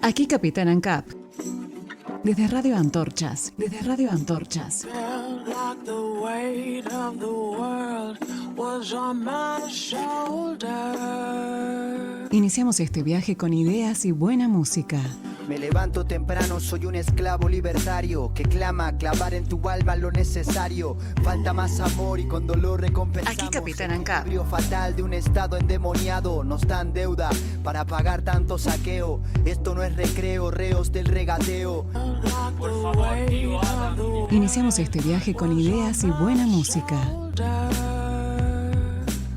Aquí Capitán ANCAP. Desde Radio Antorchas. Desde Radio Antorchas. Iniciamos este viaje con ideas y buena música. Me levanto temprano, soy un esclavo libertario que clama clavar en tu alma lo necesario. Falta más amor y con dolor recompensamos. Aquí Capitán ANCAP. El equilibrio fatal de un estado endemoniado. Nos dan deuda para pagar tanto saqueo. Esto no es recreo, reos del regateo. Por favor, tío Adam. Iniciamos este viaje con ideas y buena música.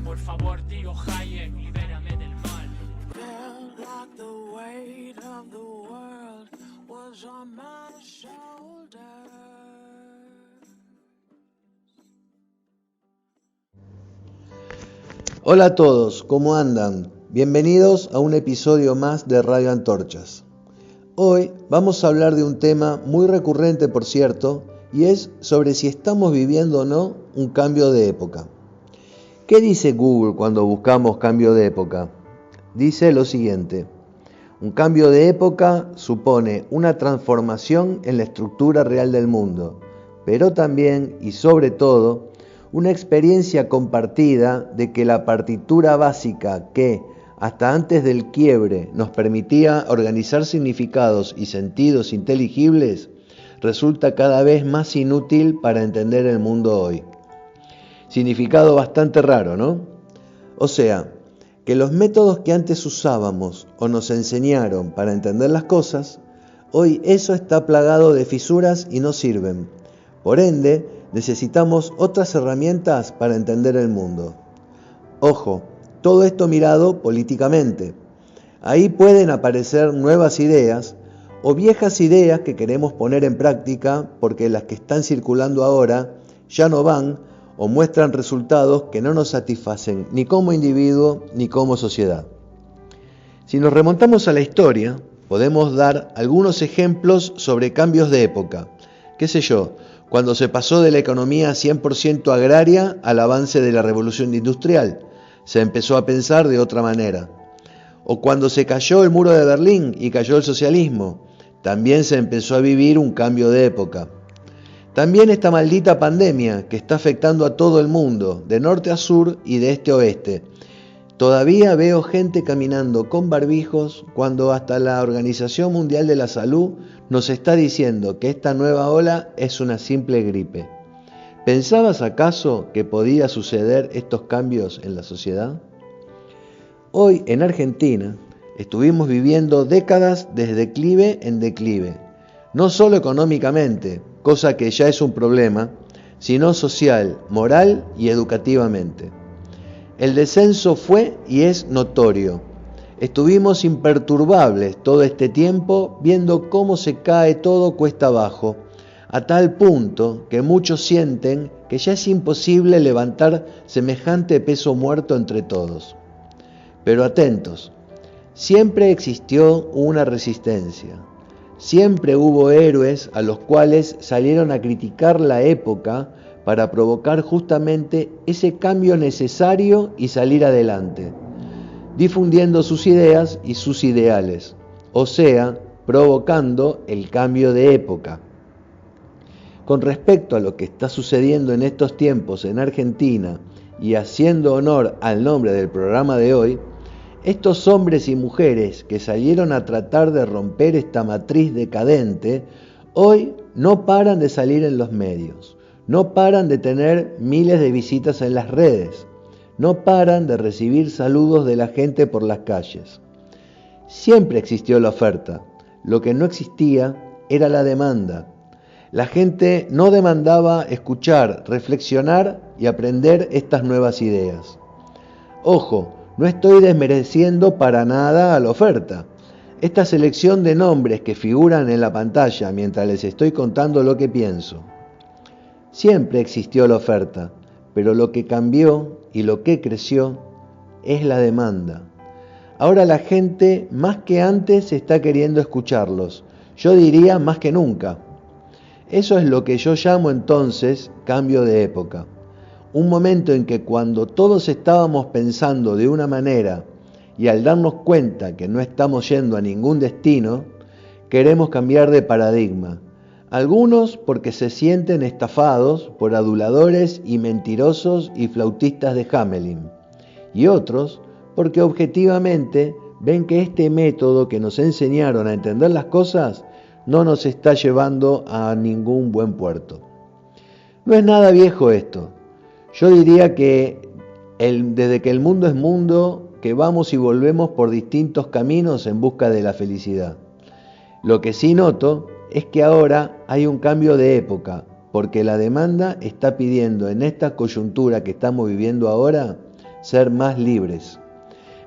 Por favor, tío Hayek, libérame del mal. Hola a todos, ¿cómo andan? Bienvenidos a un episodio más de Radio Antorchas. Hoy vamos a hablar de un tema muy recurrente, por cierto, y es sobre si estamos viviendo o no un cambio de época. ¿Qué dice Google cuando buscamos cambio de época? Dice lo siguiente: un cambio de época supone una transformación en la estructura real del mundo, pero también y sobre todo una experiencia compartida de que la partitura básica que, hasta antes del quiebre, nos permitía organizar significados y sentidos inteligibles, resulta cada vez más inútil para entender el mundo hoy. Significado bastante raro, ¿no? O sea, que los métodos que antes usábamos o nos enseñaron para entender las cosas, hoy eso está plagado de fisuras y no sirven. Por ende, necesitamos otras herramientas para entender el mundo. Ojo, todo esto mirado políticamente. Ahí pueden aparecer nuevas ideas o viejas ideas que queremos poner en práctica porque las que están circulando ahora ya no van o muestran resultados que no nos satisfacen ni como individuo ni como sociedad. Si nos remontamos a la historia, podemos dar algunos ejemplos sobre cambios de época. ¿Qué sé yo? Cuando se pasó de la economía 100% agraria al avance de la revolución industrial, se empezó a pensar de otra manera. O cuando se cayó el muro de Berlín y cayó el socialismo, también se empezó a vivir un cambio de época. También esta maldita pandemia que está afectando a todo el mundo, de norte a sur y de este a oeste. Todavía veo gente caminando con barbijos cuando hasta la Organización Mundial de la Salud nos está diciendo que esta nueva ola es una simple gripe. ¿Pensabas acaso que podía suceder estos cambios en la sociedad? Hoy en Argentina estuvimos viviendo décadas de declive en declive, no solo económicamente, cosa que ya es un problema, sino social, moral y educativamente. El descenso fue y es notorio. Estuvimos imperturbables todo este tiempo viendo cómo se cae todo cuesta abajo, a tal punto que muchos sienten que ya es imposible levantar semejante peso muerto entre todos. Pero atentos, siempre existió una resistencia. Siempre hubo héroes a los cuales salieron a criticar la época para provocar justamente ese cambio necesario y salir adelante, difundiendo sus ideas y sus ideales, o sea, provocando el cambio de época. Con respecto a lo que está sucediendo en estos tiempos en Argentina y haciendo honor al nombre del programa de hoy, estos hombres y mujeres que salieron a tratar de romper esta matriz decadente, hoy no paran de salir en los medios, no paran de tener miles de visitas en las redes, no paran de recibir saludos de la gente por las calles. Siempre existió la oferta, lo que no existía era la demanda. La gente no demandaba escuchar, reflexionar y aprender estas nuevas ideas. Ojo, no estoy desmereciendo para nada a la oferta. Esta selección de nombres que figuran en la pantalla mientras les estoy contando lo que pienso. Siempre existió la oferta, pero lo que cambió y lo que creció es la demanda. Ahora la gente más que antes está queriendo escucharlos. Yo diría más que nunca. Eso es lo que yo llamo entonces cambio de época. Un momento en que cuando todos estábamos pensando de una manera y al darnos cuenta que no estamos yendo a ningún destino, queremos cambiar de paradigma. Algunos porque se sienten estafados por aduladores y mentirosos y flautistas de Hamelin, y otros porque objetivamente ven que este método que nos enseñaron a entender las cosas no nos está llevando a ningún buen puerto. No es nada viejo esto. Yo diría que desde que el mundo es mundo, que vamos y volvemos por distintos caminos en busca de la felicidad. Lo que sí noto es que ahora hay un cambio de época, porque la demanda está pidiendo en esta coyuntura que estamos viviendo ahora ser más libres.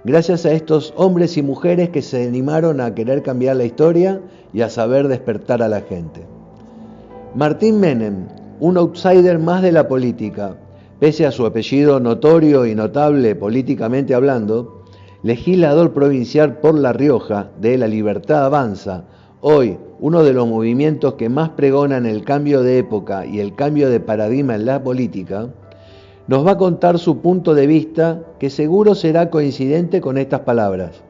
Gracias a estos hombres y mujeres que se animaron a querer cambiar la historia y a saber despertar a la gente. Martín Menem, un outsider más de la política, pese a su apellido notorio y notable políticamente hablando, legislador provincial por La Rioja de La Libertad Avanza, hoy uno de los movimientos que más pregonan el cambio de época y el cambio de paradigma en la política, nos va a contar su punto de vista, que seguro será coincidente con estas palabras,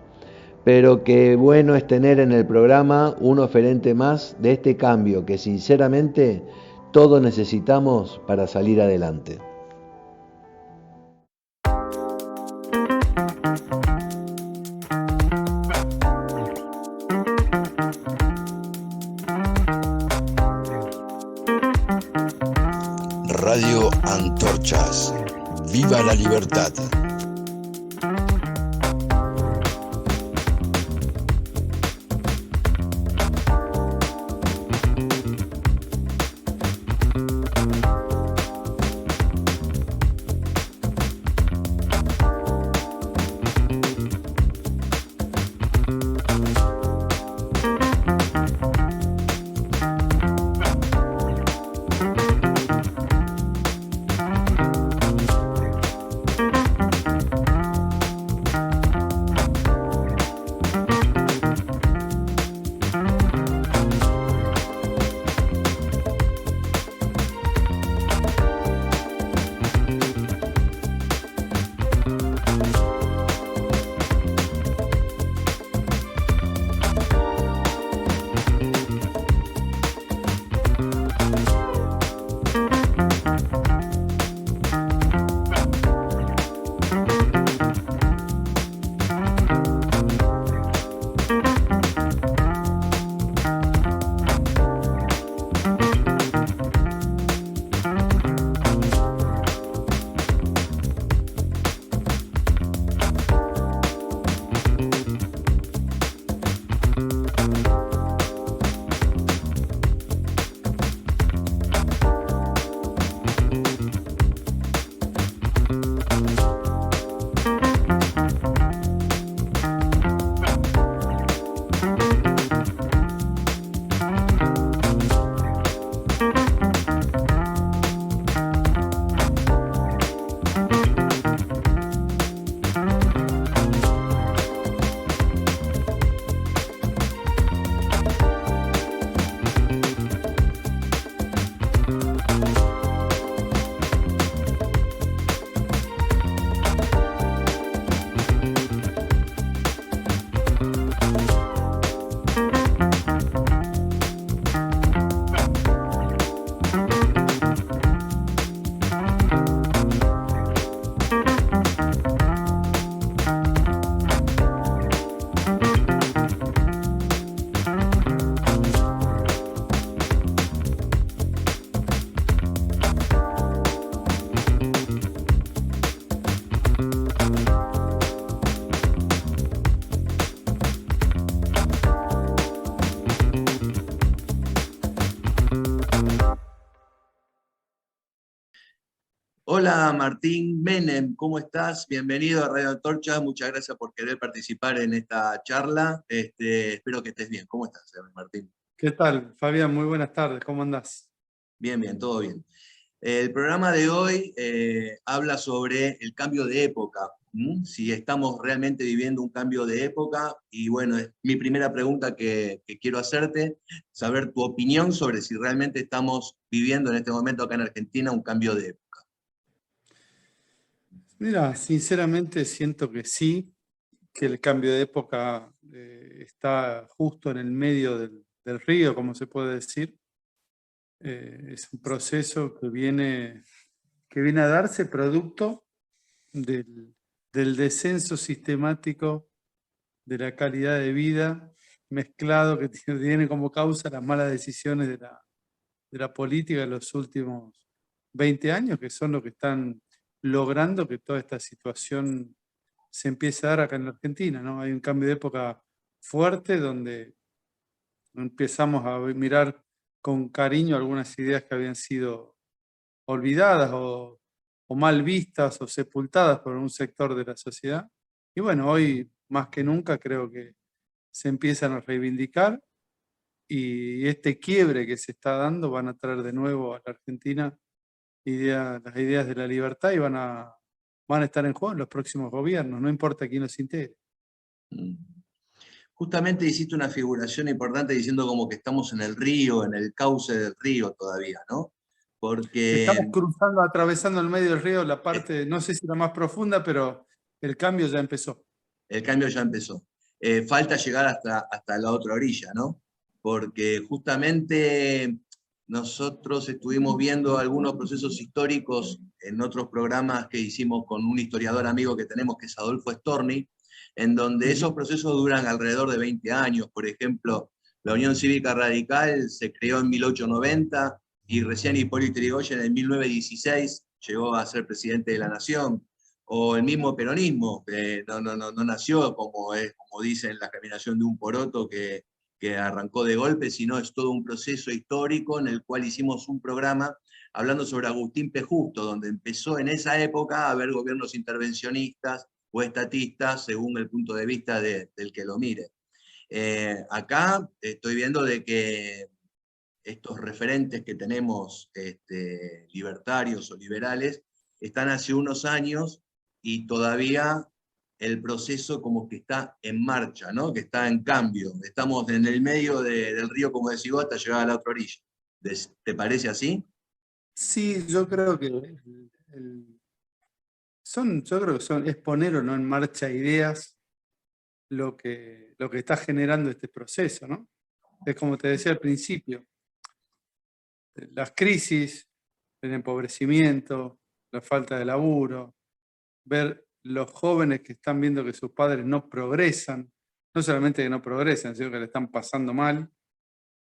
pero que bueno es tener en el programa un oferente más de este cambio que sinceramente todos necesitamos para salir adelante. Radio Antorchas. ¡Viva la libertad! Hola Martín Menem, ¿cómo estás? Bienvenido a Radio Antorcha, muchas gracias por querer participar en esta charla. Espero que estés bien. ¿Cómo estás, Martín? ¿Qué tal, Fabián? Muy buenas tardes, ¿cómo andás? Bien, bien, todo bien. El programa de hoy habla sobre el cambio de época, si estamos realmente viviendo un cambio de época, y bueno, es mi primera pregunta que quiero hacerte, saber tu opinión sobre si realmente estamos viviendo en este momento acá en Argentina un cambio de época. Mira, sinceramente siento que sí, que el cambio de época está justo en el medio del río, como se puede decir. Es un proceso que viene a darse producto del descenso sistemático de la calidad de vida, mezclado que tiene como causa las malas decisiones de la política de los últimos 20 años, que son los que están logrando que toda esta situación se empiece a dar acá en la Argentina, ¿no? Hay un cambio de época fuerte donde empezamos a mirar con cariño algunas ideas que habían sido olvidadas o mal vistas o sepultadas por un sector de la sociedad. Y bueno, hoy más que nunca creo que se empiezan a reivindicar, y este quiebre que se está dando van a traer de nuevo a la Argentina las ideas de la libertad, y van a estar en juego en los próximos gobiernos, no importa quién los integre. Justamente hiciste una figuración importante diciendo como que estamos en el río, en el cauce del río todavía, ¿no? Porque estamos atravesando el medio del río, la parte, no sé si la más profunda, pero el cambio ya empezó. El cambio ya empezó. Falta llegar hasta la otra orilla, ¿no? Porque justamente nosotros estuvimos viendo algunos procesos históricos en otros programas que hicimos con un historiador amigo que tenemos, que es Adolfo Storni, en donde esos procesos duran alrededor de 20 años. Por ejemplo, la Unión Cívica Radical se creó en 1890 y recién Hipólito Yrigoyen en 1916 llegó a ser presidente de la Nación. O el mismo peronismo, que no nació como dicen, la germinación de un poroto que arrancó de golpe, sino es todo un proceso histórico en el cual hicimos un programa hablando sobre Agustín P. Justo, donde empezó en esa época a haber gobiernos intervencionistas o estatistas, según el punto de vista del que lo mire. Acá estoy viendo de que estos referentes que tenemos libertarios o liberales están hace unos años y todavía el proceso como que está en marcha, ¿no? Que está en cambio. Estamos en el medio del río, como decís vos, hasta llegar a la otra orilla. ¿Te parece así? Sí, yo creo que es poner o no en marcha ideas lo que está generando este proceso, ¿no? Es como te decía al principio, las crisis, el empobrecimiento, la falta de laburo, ver los jóvenes que están viendo que sus padres no progresan, no solamente que no progresan, sino que le están pasando mal,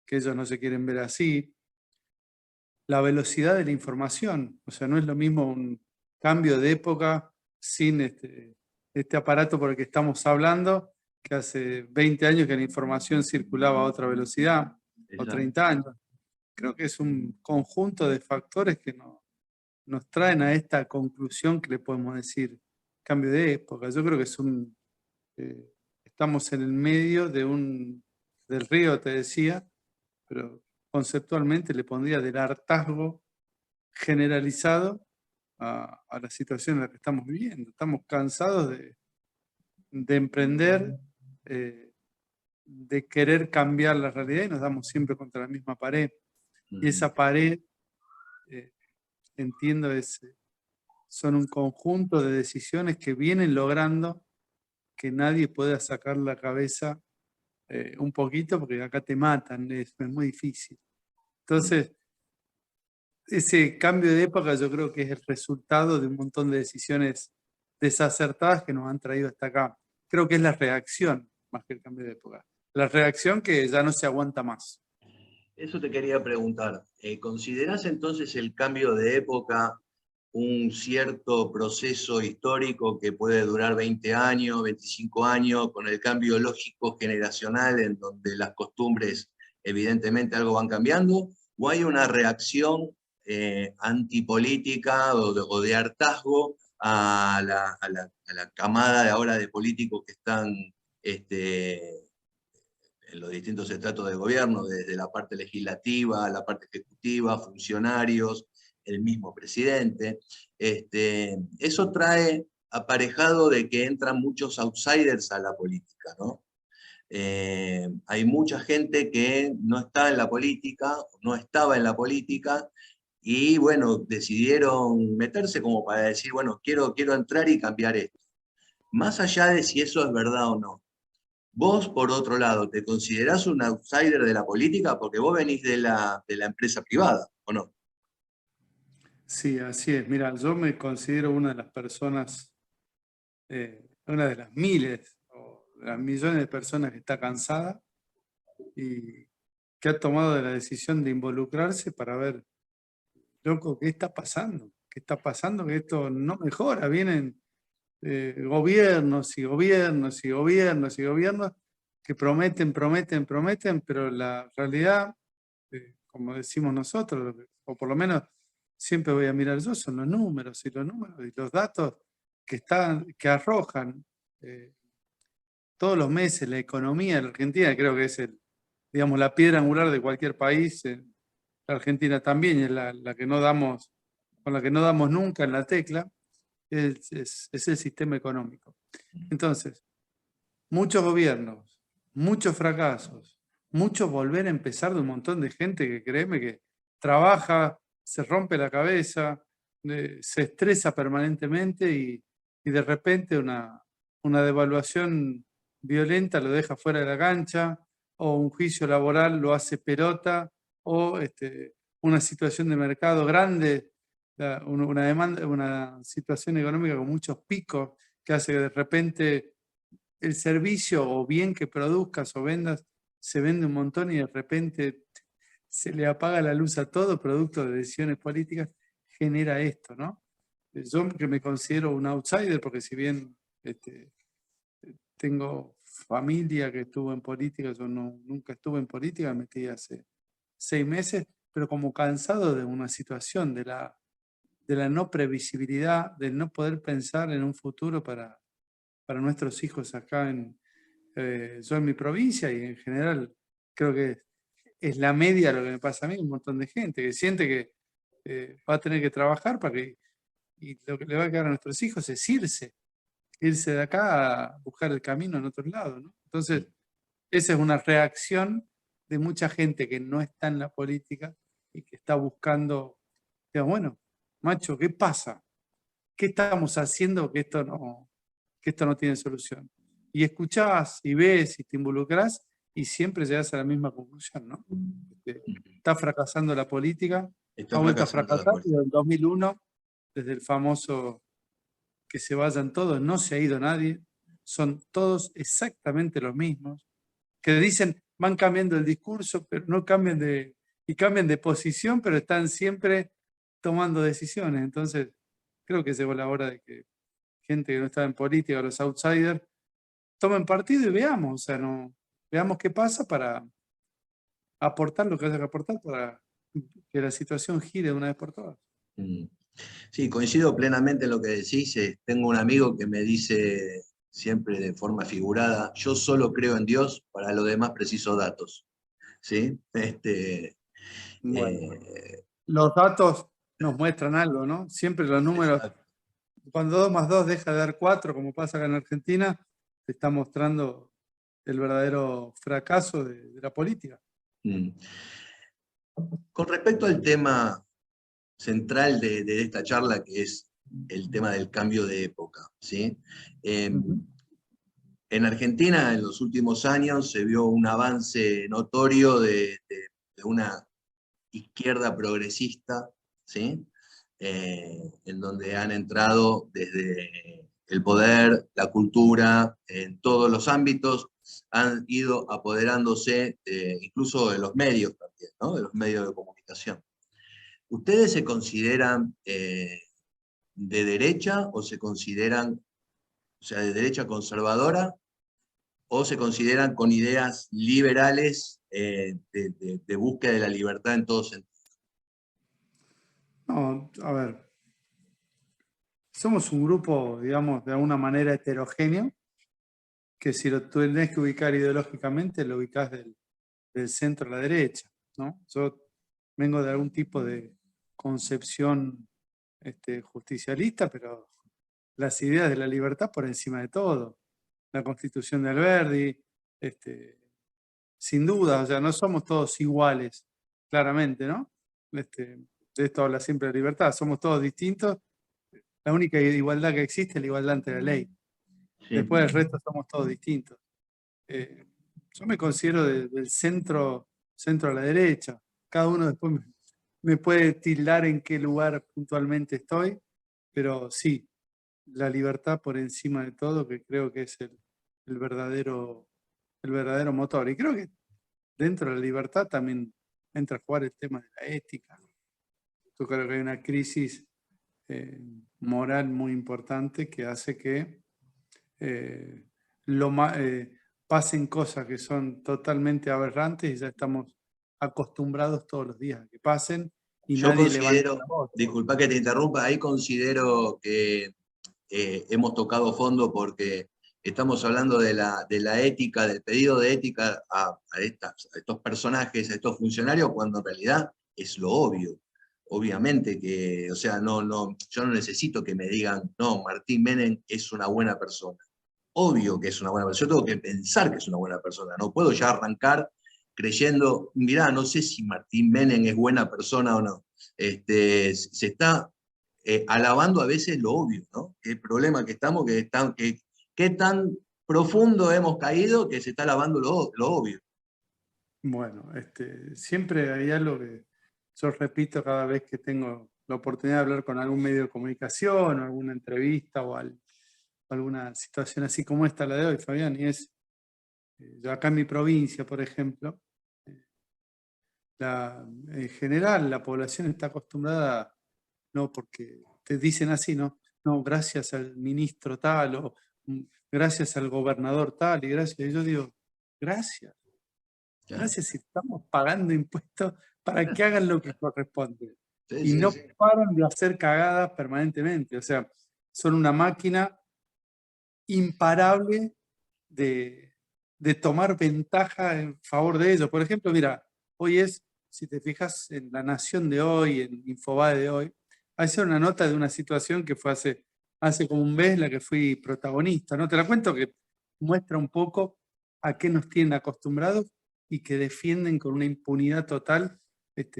que ellos no se quieren ver así. La velocidad de la información, o sea, no es lo mismo un cambio de época sin este aparato por el que estamos hablando, que hace 20 años que la información circulaba a otra velocidad, o 30 años. Creo que es un conjunto de factores que nos traen a esta conclusión que le podemos decir cambio de época. Yo creo que estamos en el medio del río, te decía, pero conceptualmente le pondría del hartazgo generalizado a la situación en la que estamos viviendo. Estamos cansados de emprender, de querer cambiar la realidad, y nos damos siempre contra la misma pared. Y esa pared, entiendo, son un conjunto de decisiones que vienen logrando que nadie pueda sacar la cabeza un poquito, porque acá te matan, es muy difícil. Entonces, ese cambio de época yo creo que es el resultado de un montón de decisiones desacertadas que nos han traído hasta acá. Creo que es la reacción más que el cambio de época. La reacción que ya no se aguanta más. Eso te quería preguntar. ¿Considerás entonces el cambio de época un cierto proceso histórico que puede durar 20 años, 25 años, con el cambio lógico generacional en donde las costumbres evidentemente algo van cambiando? ¿O hay una reacción antipolítica o de hartazgo a la camada de ahora de políticos que están en los distintos estratos de gobierno, desde la parte legislativa, la parte ejecutiva, funcionarios, el mismo presidente? Eso trae aparejado de que entran muchos outsiders a la política, ¿no? Hay mucha gente que no está en la política, no estaba en la política, y bueno, decidieron meterse como para decir, bueno, quiero entrar y cambiar esto. más allá de si eso es verdad o no, vos, por otro lado, ¿te considerás un outsider de la política? Porque vos venís de la empresa privada, ¿o no? Sí, así es. Mira, yo me considero una de las personas, una de las miles o de las millones de personas que está cansada y que ha tomado la decisión de involucrarse para ver, loco, ¿qué está pasando? ¿Qué está pasando? Que esto no mejora. Vienen gobiernos y gobiernos y gobiernos y gobiernos que prometen, prometen, prometen, pero la realidad, como decimos nosotros, o por lo menos siempre voy a mirar yo, son los números y los datos que arrojan todos los meses la economía de la Argentina. Creo que es digamos, la piedra angular de cualquier país. La Argentina también es la que no damos, con la que no damos nunca en la tecla, es el sistema económico. Entonces, muchos gobiernos, muchos fracasos, mucho volver a empezar de un montón de gente que, créeme, que trabaja, se rompe la cabeza, se estresa permanentemente y de repente una devaluación violenta lo deja fuera de la cancha, o un juicio laboral lo hace pelota, o una situación de mercado grande, una demanda, una situación económica con muchos picos que hace que de repente el servicio o bien que produzcas o vendas se vende un montón y de repente se le apaga la luz a todo producto de decisiones políticas, genera esto, ¿no? Yo que me considero un outsider, porque si bien tengo familia que estuvo en política, yo nunca estuve en política, me metí hace 6 meses, pero como cansado de una situación, de la no previsibilidad, del no poder pensar en un futuro para nuestros hijos acá yo en mi provincia y en general creo que es la media lo que me pasa a mí, un montón de gente que siente que va a tener que trabajar y lo que le va a quedar a nuestros hijos es irse de acá a buscar el camino en otro lado, ¿no? Entonces, esa es una reacción de mucha gente que no está en la política y que está buscando, digamos, bueno, macho, ¿qué pasa? ¿Qué estamos haciendo que esto no tiene solución? Y escuchás y ves y te involucrás y siempre llegas a la misma conclusión, ¿no? Está fracasando la política, Está ha vuelto a fracasando la fracasar fuerza. desde el 2001, desde el famoso que se vayan todos, no se ha ido nadie, son todos exactamente los mismos, que dicen, van cambiando el discurso, pero no cambian y cambian de posición, pero están siempre tomando decisiones. Entonces, creo que llegó la hora de que gente que no está en política, los outsiders, tomen partido y veamos, o sea, veamos qué pasa para aportar lo que haya que aportar para que la situación gire de una vez por todas. Mm. Sí, coincido plenamente en lo que decís. Tengo un amigo que me dice siempre de forma figurada, yo solo creo en Dios, para lo demás preciso datos. ¿Sí? Bueno, los datos nos muestran algo, ¿no? Siempre los números, Exacto. cuando 2 más 2 deja de dar 4, como pasa acá en Argentina, te está mostrando el verdadero fracaso de la política. Mm. Con respecto al tema central de esta charla, que es el tema del cambio de época, ¿sí? En Argentina, en los últimos años, se vio un avance notorio de una izquierda progresista, ¿sí? En donde han entrado desde el poder, la cultura, en todos los ámbitos, han ido apoderándose, incluso de los medios también, ¿no? De los medios de comunicación. ¿Ustedes se consideran de derecha o se consideran, o sea, de derecha conservadora, o se consideran con ideas liberales de búsqueda de la libertad en todo sentido? No, a ver, somos un grupo, digamos, de alguna manera heterogéneo, que si lo tenés que ubicar ideológicamente, lo ubicás del centro a la derecha, ¿no? Yo vengo de algún tipo de concepción justicialista, pero las ideas de la libertad por encima de todo. La Constitución de Alberdi, sin duda, o sea, no somos todos iguales, claramente, ¿no? De esto habla siempre de libertad, somos todos distintos. La única igualdad que existe es la igualdad ante la ley. Sí. Después del resto somos todos distintos. Yo me considero del centro a la derecha. Cada uno después me puede tildar en qué lugar puntualmente estoy, pero sí, la libertad por encima de todo, que creo que es el verdadero motor. Y creo que dentro de la libertad también entra a jugar el tema de la ética. Yo creo que hay una crisis moral muy importante que hace que pasen cosas que son totalmente aberrantes y ya estamos acostumbrados todos los días a que pasen y Yo nadie levanta considero, la voz. disculpa que te interrumpa, ahí considero que hemos tocado fondo porque estamos hablando de la ética, del pedido de ética a estos personajes, a estos funcionarios, cuando en realidad es lo obvio. Obviamente que, o sea, yo no necesito que me digan, no, Martín Menem es una buena persona. Obvio que es una buena persona, yo tengo que pensar que es una buena persona, no puedo ya arrancar creyendo, mirá, no sé si Martín Menem es buena persona o no. Se está alabando a veces lo obvio, ¿no? El problema que estamos, que tan profundo hemos caído que se está alabando lo obvio. Bueno, siempre hay algo que yo repito cada vez que tengo la oportunidad de hablar con algún medio de comunicación o alguna entrevista o alguna situación así como esta, la de hoy, Fabián, y es, yo acá en mi provincia, por ejemplo, en general la población está acostumbrada, no porque te dicen así, no, gracias al ministro tal o gracias al gobernador tal, y yo digo, gracias si estamos pagando impuestos para que hagan lo que corresponde. Y no paran de hacer cagadas permanentemente, o sea, son una máquina imparable de tomar ventaja en favor de ellos. Por ejemplo, mira, hoy es, si te fijas en La Nación de hoy, en Infobae de hoy, hay una nota de una situación que fue hace como un mes la que fui protagonista, ¿no? Te la cuento, que muestra un poco a qué nos tienen acostumbrados y que defienden con una impunidad total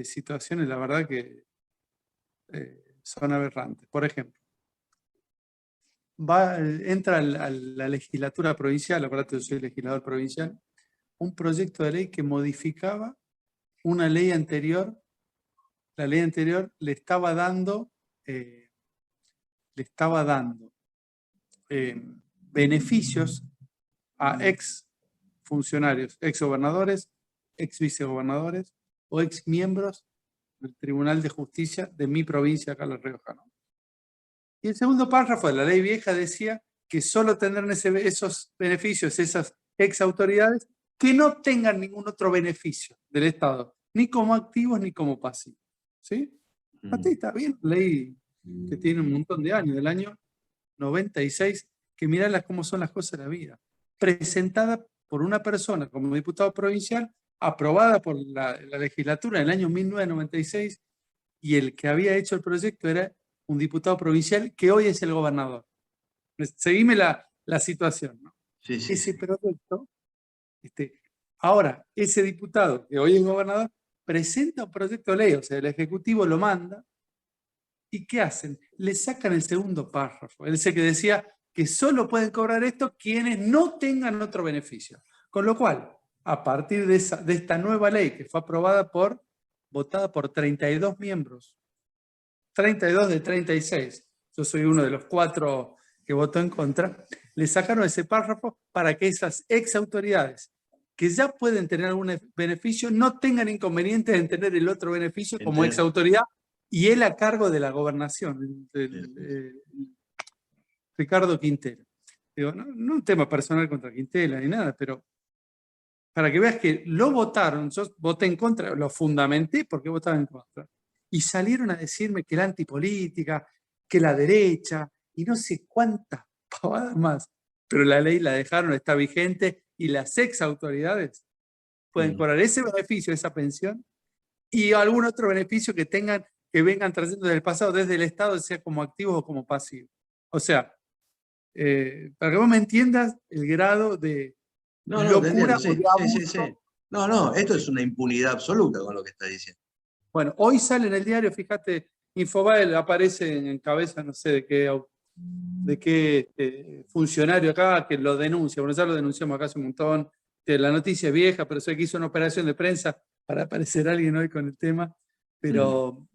situaciones, la verdad que son aberrantes. Por ejemplo, entra a la legislatura provincial, aparte yo soy legislador provincial, un proyecto de ley que modificaba una ley anterior. La ley anterior le estaba dando beneficios a ex funcionarios, ex gobernadores, ex vicegobernadores o ex miembros del Tribunal de Justicia de mi provincia, acá en La Rioja, ¿no? Y el segundo párrafo de la ley vieja decía que solo tendrán esos beneficios, esas ex autoridades, que no tengan ningún otro beneficio del Estado, ni como activos ni como pasivos. ¿Sí? Hasta ahí está bien, ley que tiene un montón de años, del año 96, que mirá cómo son las cosas de la vida. Presentada por una persona como diputado provincial, aprobada por la legislatura en el año 1996, y el que había hecho el proyecto era un diputado provincial que hoy es el gobernador. Seguime la situación, ¿no? Sí. Ese proyecto, ahora, ese diputado que hoy es gobernador presenta un proyecto de ley, o sea, el Ejecutivo lo manda, ¿y qué hacen? Le sacan el segundo párrafo, ese que decía que solo pueden cobrar esto quienes no tengan otro beneficio. Con lo cual, a partir de esta nueva ley que fue votada por 32 miembros, 32 de 36, yo soy uno de los 4 que votó en contra, le sacaron ese párrafo para que esas ex autoridades que ya pueden tener algún beneficio no tengan inconvenientes en tener el otro beneficio como ex autoridad y él a cargo de la gobernación, Ricardo Quintela. Digo, no un tema personal contra Quintela ni nada, pero para que veas que lo votaron, yo voté en contra, lo fundamenté porque votaba en contra. Y salieron a decirme que la antipolítica, que la derecha, y no sé cuántas pavadas más. Pero la ley la dejaron, está vigente, y las ex autoridades pueden cobrar ese beneficio, esa pensión, y algún otro beneficio que vengan trayendo del pasado, desde el Estado, sea como activos o como pasivos. O sea, para que vos me entiendas el grado de locura. Sí. No, esto es una impunidad absoluta con lo que está diciendo. Bueno, hoy sale en el diario, fíjate, Infobae aparece en cabeza, no sé de qué funcionario acá que lo denuncia. Bueno, ya lo denunciamos acá hace un montón. La noticia es vieja, pero sé que hizo una operación de prensa para aparecer alguien hoy con el tema. Pero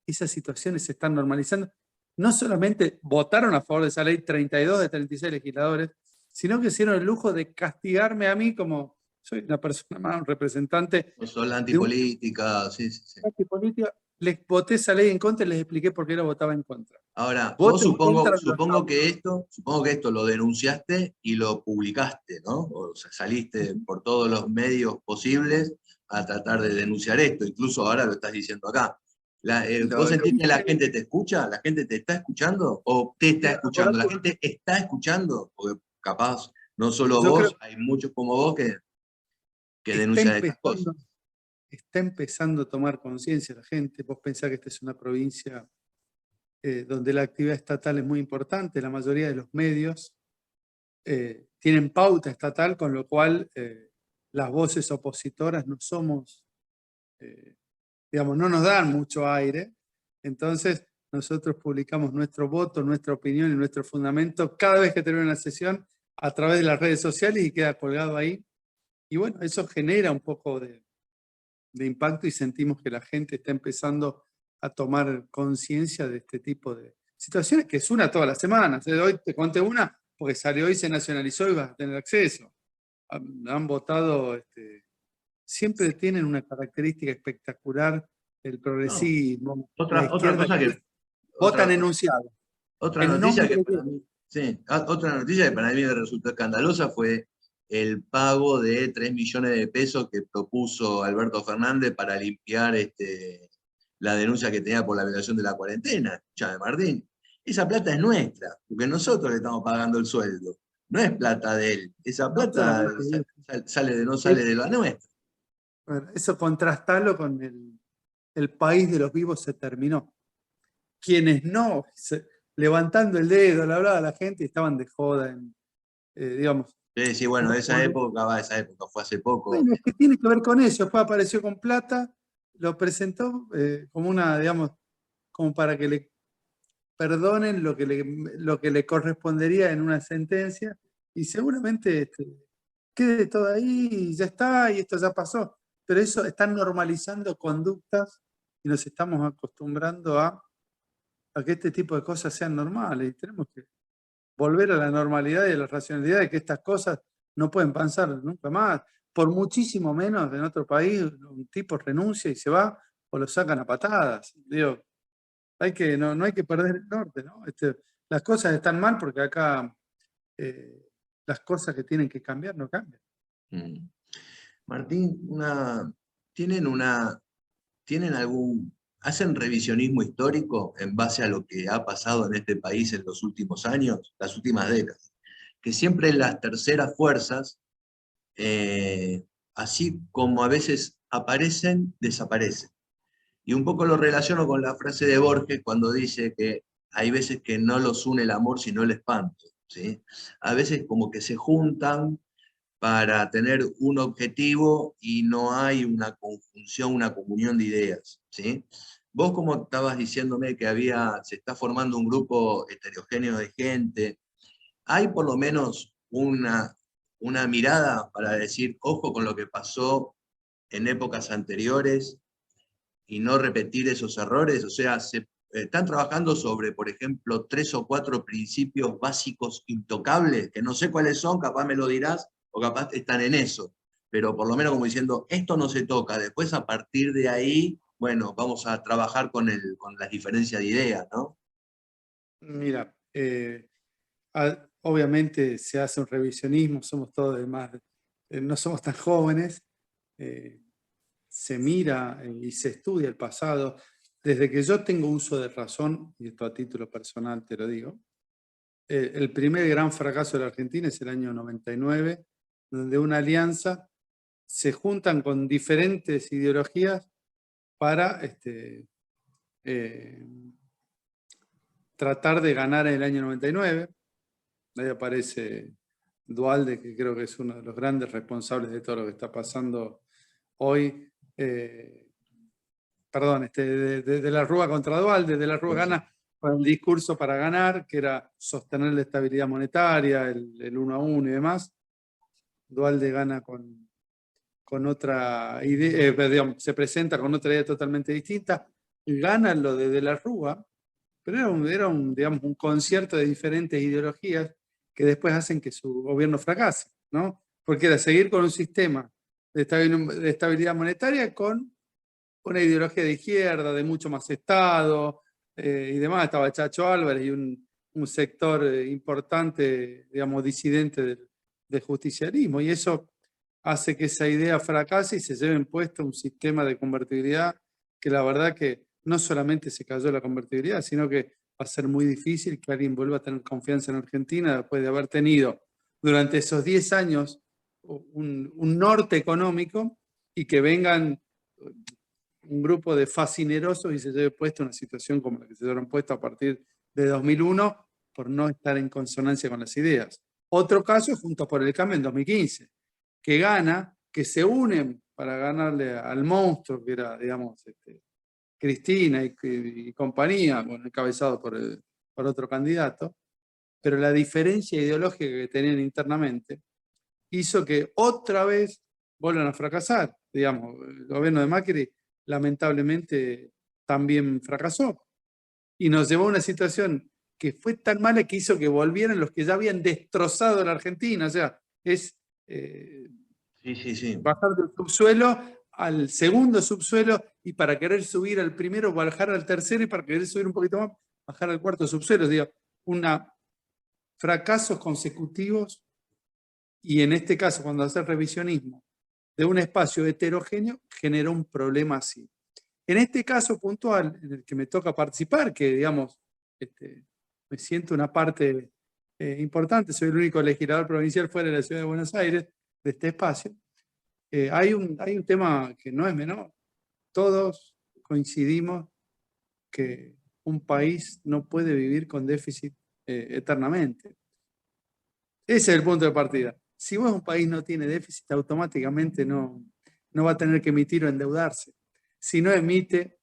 esas situaciones se están normalizando. No solamente votaron a favor de esa ley 32 de 36 legisladores, sino que hicieron el lujo de castigarme a mí como soy una persona más, un representante No sos la de un antipolítica, sí, sí, sí. party política. Les voté esa ley en contra y les expliqué por qué la votaba en contra. Ahora, vos Voten en contra de los supongo que esto lo denunciaste y lo publicaste, ¿no? O sea, saliste por todos los medios posibles a tratar de denunciar esto, incluso ahora lo estás diciendo acá. ¿Vos sentís que la gente te escucha? ¿La gente te está escuchando? ¿O te está escuchando? ¿La gente está escuchando? Porque capaz, no solo Yo creo vos, hay muchos como vos que que denuncian estas cosas. está empezando a tomar conciencia la gente. Vos pensás que esta es una provincia donde la actividad estatal es muy importante, la mayoría de los medios tienen pauta estatal, con lo cual las voces opositoras no somos, digamos, no nos dan mucho aire. Entonces, nosotros publicamos nuestro voto, nuestra opinión y nuestro fundamento cada vez que tenemos una sesión a través de las redes sociales y queda colgado ahí. Y bueno, eso genera un poco de impacto y sentimos que la gente está empezando a tomar conciencia de este tipo de situaciones, que es una todas las semanas. Hoy te conté una porque salió hoy, se nacionalizó y vas a tener acceso. Han votado, siempre tienen una característica espectacular, el progresismo, la Otra izquierda, cosa que... votan enunciados. Otra noticia que para mí, otra noticia que para mí me resultó escandalosa fue el pago de 3 millones de pesos que propuso Alberto Fernández para limpiar la denuncia que tenía por la violación de la cuarentena, Chávez Martín. Esa plata es nuestra, porque nosotros le estamos pagando el sueldo. No es plata de él. Esa plata no sale de la nuestra. Bueno, eso contrastalo con el país de los vivos se terminó. Quienes no, levantando el dedo, le hablaba a la gente y estaban de joda, digamos. Sí, bueno, esa época fue hace poco. Bueno, es que tiene que ver con eso. Después apareció con plata, lo presentó como una, digamos, como para que le perdonen lo que le correspondería en una sentencia, y seguramente quede todo ahí y ya está, y esto ya pasó. Pero eso están normalizando conductas y nos estamos acostumbrando a que este tipo de cosas sean normales, y tenemos que volver a la normalidad y a la racionalidad de que estas cosas no pueden pasar nunca más. Por muchísimo menos en otro país un tipo renuncia y se va o lo sacan a patadas. Digo, no hay que perder el norte, ¿no? Las cosas están mal porque acá las cosas que tienen que cambiar no cambian. Martín, ¿hacen revisionismo histórico en base a lo que ha pasado en este país en los últimos años, las últimas décadas? Que siempre las terceras fuerzas, así como a veces aparecen, desaparecen. Y un poco lo relaciono con la frase de Borges cuando dice que hay veces que no los une el amor sino el espanto, ¿sí? A veces como que se juntan para tener un objetivo y no hay una conjunción, una comunión de ideas, ¿sí? Vos como estabas diciéndome que se está formando un grupo heterogéneo de gente, ¿hay por lo menos una mirada para decir, ojo con lo que pasó en épocas anteriores y no repetir esos errores? O sea, están trabajando sobre, por ejemplo, 3 o 4 principios básicos intocables, que no sé cuáles son, capaz me lo dirás, o capaz están en eso, pero por lo menos como diciendo, esto no se toca, después a partir de ahí, bueno, vamos a trabajar con las diferencias de ideas, ¿no? Mira, obviamente se hace un revisionismo, somos todos demás, no somos tan jóvenes, se mira y se estudia el pasado. Desde que yo tengo uso de razón, y esto a título personal te lo digo, el primer gran fracaso de la Argentina es el año 99, donde una alianza se juntan con diferentes ideologías para tratar de ganar en el año 99. Ahí aparece Duhalde, que creo que es uno de los grandes responsables de todo lo que está pasando hoy. De la Rúa contra Duhalde, de la Rúa gana con el discurso para ganar, que era sostener la estabilidad monetaria, el 1 a 1 y demás. Duhalde gana con otra idea, digamos, se presenta con otra idea totalmente distinta, gana lo de la Rúa, pero digamos, un concierto de diferentes ideologías que después hacen que su gobierno fracase, ¿no? Porque era seguir con un sistema de estabilidad monetaria con una ideología de izquierda, de mucho más Estado, y demás. Estaba Chacho Álvarez y un sector importante, digamos, disidente del justicialismo, y eso hace que esa idea fracase y se lleve puesto un sistema de convertibilidad que la verdad que no solamente se cayó la convertibilidad, sino que va a ser muy difícil que alguien vuelva a tener confianza en Argentina después de haber tenido durante esos 10 años un norte económico y que vengan un grupo de fascinerosos y se lleve puesto una situación como la que se llevaron puesto a partir de 2001 por no estar en consonancia con las ideas. Otro caso es Juntos por el Cambio en 2015, que gana, que se unen para ganarle al monstruo que era, digamos, Cristina y compañía, bueno, encabezado por otro candidato, pero la diferencia ideológica que tenían internamente hizo que otra vez vuelvan a fracasar. Digamos, el gobierno de Macri lamentablemente también fracasó y nos llevó a una situación que fue tan mala que hizo que volvieran los que ya habían destrozado la Argentina. O sea, es bajar del subsuelo al segundo subsuelo, y para querer subir al primero bajar al tercero, y para querer subir un poquito más bajar al cuarto subsuelo. Digo, fracasos consecutivos, y en este caso cuando hace revisionismo de un espacio heterogéneo generó un problema así. En este caso puntual en el que me toca participar, que digamos me siento una parte importante, soy el único legislador provincial fuera de la ciudad de Buenos Aires de este espacio, hay un tema que no es menor. Todos coincidimos que un país no puede vivir con déficit eternamente. Ese es el punto de partida. Si vos un país no tiene déficit, automáticamente no va a tener que emitir o endeudarse. Si no emite,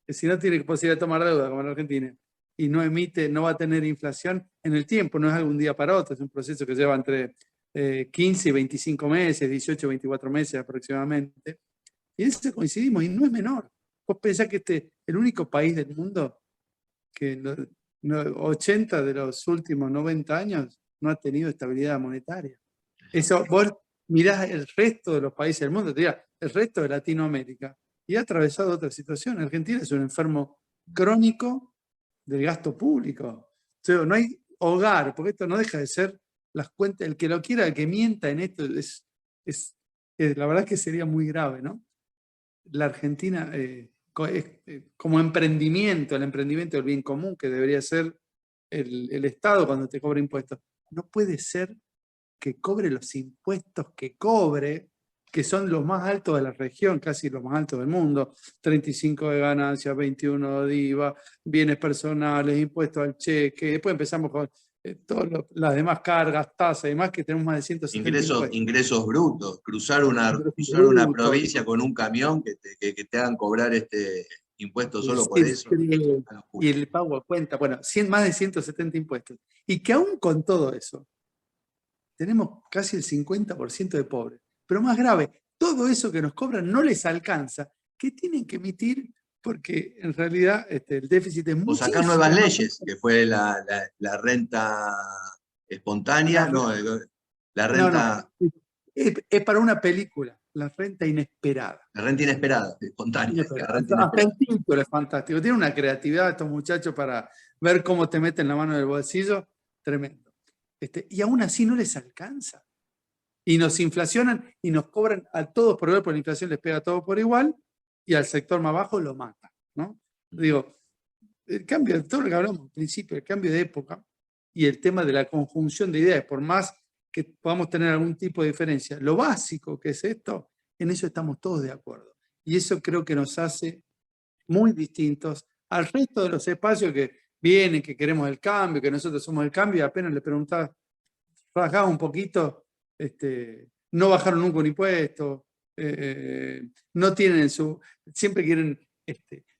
si no tiene posibilidad de tomar deuda como en Argentina, y no emite, no va a tener inflación en el tiempo, no es algún día para otro, es un proceso que lleva entre 15 y 25 meses, 18 y 24 meses aproximadamente. Y en eso coincidimos, y no es menor. Vos pensás que el único país del mundo que 80 de los últimos 90 años no ha tenido estabilidad monetaria. Eso, vos mirás el resto de los países del mundo, te diría, el resto de Latinoamérica, y ha atravesado otra situación. Argentina es un enfermo crónico del gasto público. O sea, no hay hogar, porque esto no deja de ser las cuentas. El que lo quiera, el que mienta en esto, la verdad es que sería muy grave, ¿no? La Argentina, como emprendimiento, el emprendimiento del bien común, que debería ser el Estado cuando te cobra impuestos, no puede ser que cobre los impuestos que cobre, que son los más altos de la región, casi los más altos del mundo: 35 de ganancias, 21 de IVA, bienes personales, impuestos al cheque. Después empezamos con todas las demás cargas, tasas y demás, que tenemos más de 170 ingresos brutos. Cruzar una provincia con un camión que te hagan cobrar impuestos solo por eso. Y el pago a cuenta, bueno, más de 170 impuestos. Y que aún con todo eso, tenemos casi el 50% de pobres. Pero más grave, todo eso que nos cobran no les alcanza, que tienen que emitir, porque en realidad el déficit es mucho. O sacar nuevas leyes, que fue la renta espontánea, la renta... No. Es para una película, la renta inesperada. La renta inesperada, espontánea. Hasta el título es fantástico. Tiene una creatividad estos muchachos para ver cómo te meten la mano en el bolsillo, tremendo. Y aún así no les alcanza. Y nos inflacionan y nos cobran a todos por igual, porque la inflación les pega a todos por igual, y al sector más bajo lo mata, ¿no? Digo, el cambio de todo lo que hablamos al principio, el cambio de época y el tema de la conjunción de ideas, por más que podamos tener algún tipo de diferencia, lo básico que es esto, en eso estamos todos de acuerdo. Y eso creo que nos hace muy distintos al resto de los espacios que vienen, que queremos el cambio, que nosotros somos el cambio, y apenas le preguntaba, bajaba un poquito, no bajaron nunca un impuesto, no tienen siempre quieren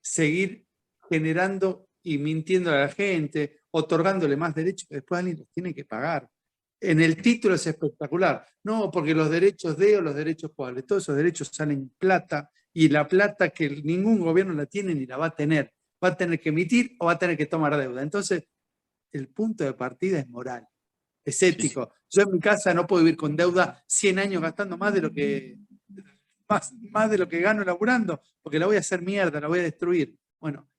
seguir generando y mintiendo a la gente, otorgándole más derechos que después alguien los tiene que pagar. En el título es espectacular. No, porque los derechos de o los derechos cuales, todos esos derechos salen plata y la plata que ningún gobierno la tiene ni la va a tener. Va a tener que emitir o va a tener que tomar deuda. Entonces, el punto de partida es moral, es ético. Yo en mi casa no puedo vivir con deuda 100 años gastando más de lo que más de lo que gano laburando, porque la voy a hacer mierda, la voy a destruir. Bueno,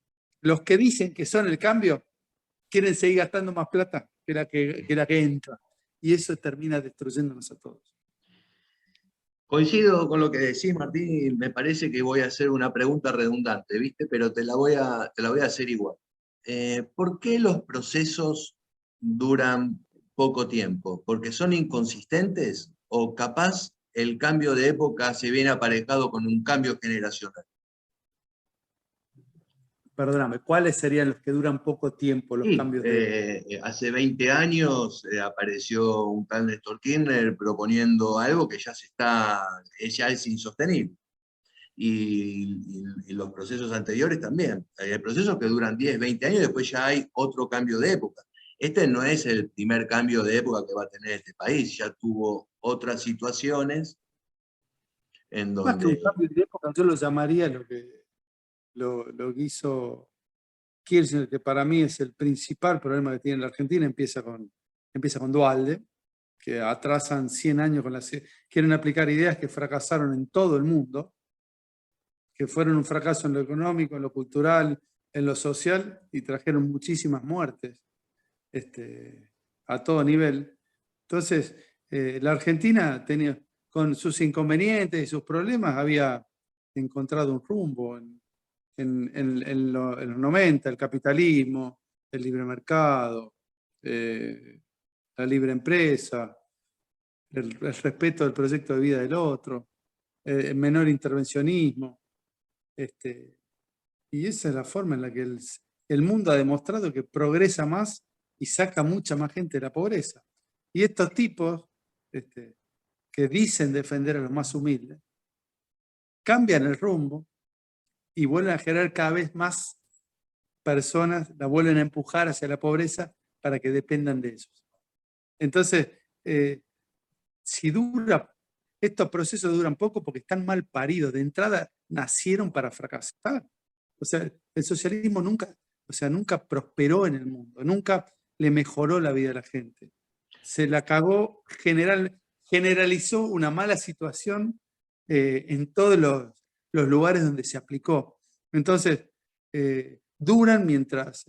los que dicen que son el cambio quieren seguir gastando más plata que la que entra. Y eso termina destruyéndonos a todos. Coincido con lo que decís, Martín, me parece que voy a hacer una pregunta redundante, ¿viste? Pero te la voy a hacer igual. ¿Por qué los procesos duran poco tiempo? ¿Porque son inconsistentes o capaz el cambio de época se viene aparejado con un cambio generacional? Perdóname, ¿cuáles serían los que duran poco tiempo, los Sí, cambios de... hace 20 años apareció un tal Néstor Kirchner proponiendo algo que ya es insostenible. Y los procesos anteriores también. Hay procesos que duran 10, 20 años y después ya hay otro cambio de época. Este no es el primer cambio de época que va a tener este país, ya tuvo otras situaciones en Más que un donde... cambio de época, yo lo llamaría lo que hizo Kirchner, que para mí es el principal problema que tiene la Argentina, empieza con Duhalde, que atrasan 100 años quieren aplicar ideas que fracasaron en todo el mundo, que fueron un fracaso en lo económico, en lo cultural, en lo social, y trajeron muchísimas muertes a todo nivel. Entonces, la Argentina tenía, con sus inconvenientes y sus problemas, había encontrado un rumbo en los 90, el capitalismo, el libre mercado, la libre empresa, el respeto del proyecto de vida del otro, el menor intervencionismo. Y esa es la forma en la que el mundo ha demostrado que progresa más y saca mucha más gente de la pobreza. Y estos tipos que dicen defender a los más humildes, cambian el rumbo y vuelven a generar cada vez más personas, la vuelven a empujar hacia la pobreza para que dependan de ellos. Entonces, estos procesos duran poco porque están mal paridos. De entrada, nacieron para fracasar. O sea, el socialismo nunca prosperó en el mundo, nunca le mejoró la vida a la gente. Se la cagó, generalizó una mala situación en todos los lugares donde se aplicó. Entonces, duran mientras